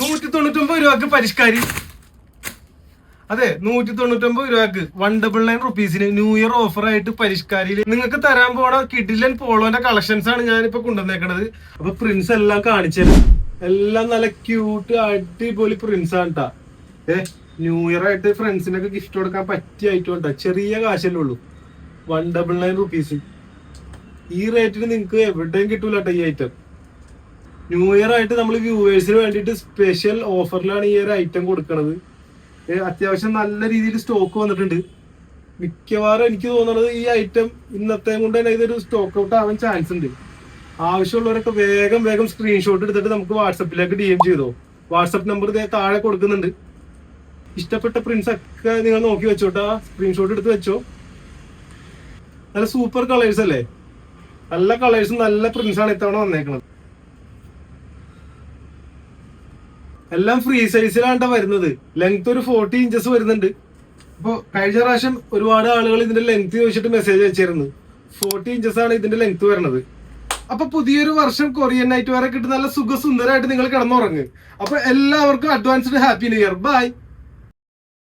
199 രൂപക്ക് പരിഷ്കാരി. അതെ, 199 രൂപക്ക് 199 റുപ്പീസിന് ന്യൂ ഇയർ ഓഫർ ആയിട്ട് പരിഷ്കാരിയിൽ നിങ്ങൾക്ക് തരാൻ പോണ കിഡിലൻ പോളോന്റെ കളക്ഷൻസ് ആണ് ഞാനിപ്പോ കൊണ്ടുവന്നേക്കണത്. അപ്പൊ പ്രിന്റ്സ് എല്ലാം കാണിച്ചത് എല്ലാം നല്ല ക്യൂട്ട് അടിപൊളി പ്രിന്റ്സ് ആണ് കേട്ടാ. ന്യൂ ഇയർ ആയിട്ട് ഫ്രണ്ട്സിനൊക്കെ ഗിഫ്റ്റ് കൊടുക്കാൻ പറ്റിയ ഐറ്റം ഉണ്ടാ. ചെറിയ കാശല്ലേ ഉള്ളൂ, 199 റുപ്പീസ്. ഈ റേറ്റിന് നിങ്ങൾക്ക് എവിടെയും കിട്ടൂല കേട്ടോ ഈ ഐറ്റം. ന്യൂ ഇയർ ആയിട്ട് നമ്മൾ വ്യൂവേഴ്സിന് വേണ്ടിയിട്ട് സ്പെഷ്യൽ ഓഫറിലാണ് ഈ ഒരു ഐറ്റം കൊടുക്കുന്നത്. അത്യാവശ്യം നല്ല രീതിയിൽ സ്റ്റോക്ക് വന്നിട്ടുണ്ട്. മിക്കവാറും എനിക്ക് തോന്നുന്നത് ഈ ഐറ്റം ഇന്നത്തെ കൊണ്ട് തന്നെ ഇതൊരു സ്റ്റോക്ക് ഔട്ട് ആവാൻ ചാൻസ് ഉണ്ട്. ആവശ്യമുള്ളവരൊക്കെ വേഗം വേഗം സ്ക്രീൻഷോട്ട് എടുത്തിട്ട് നമുക്ക് വാട്സപ്പിലേക്ക് DM ചെയ്തോ. വാട്സപ്പ് നമ്പർ താഴെ കൊടുക്കുന്നുണ്ട്. ഇഷ്ടപ്പെട്ട പ്രിന്റ്സ് ഒക്കെ നിങ്ങൾ നോക്കി വെച്ചോട്ടാ, സ്ക്രീൻഷോട്ട് എടുത്ത് വെച്ചോ. നല്ല സൂപ്പർ കളേഴ്സ് അല്ലേ, നല്ല കളേഴ്സും നല്ല പ്രിന്റ്സ് ആണ് ഇത്തവണ വന്നേക്കുന്നത്. എല്ലാം ഫ്രീ സൈസിലാണ് വരുന്നത്. ലെങ്ത് ഒരു 40 ഇഞ്ചസ് വരുന്നുണ്ട്. അപ്പൊ കഴിഞ്ഞ പ്രാവശ്യം ഒരുപാട് ആളുകൾ ഇതിന്റെ ലെങ്ത് ചോദിച്ചിട്ട് മെസ്സേജ് അയച്ചിരുന്നു. 40 ഇഞ്ചസ് ആണ് ഇതിന്റെ ലെങ്ത് വരുന്നത്. അപ്പൊ പുതിയൊരു വർഷം കൊറിയൻ നൈറ്റ് വെയർ കിട്ടുന്ന നല്ല സുഖസുന്ദരമായിട്ട് നിങ്ങൾ കിടന്നുറങ്ങ്. അപ്പൊ എല്ലാവർക്കും advanced happy new year. By.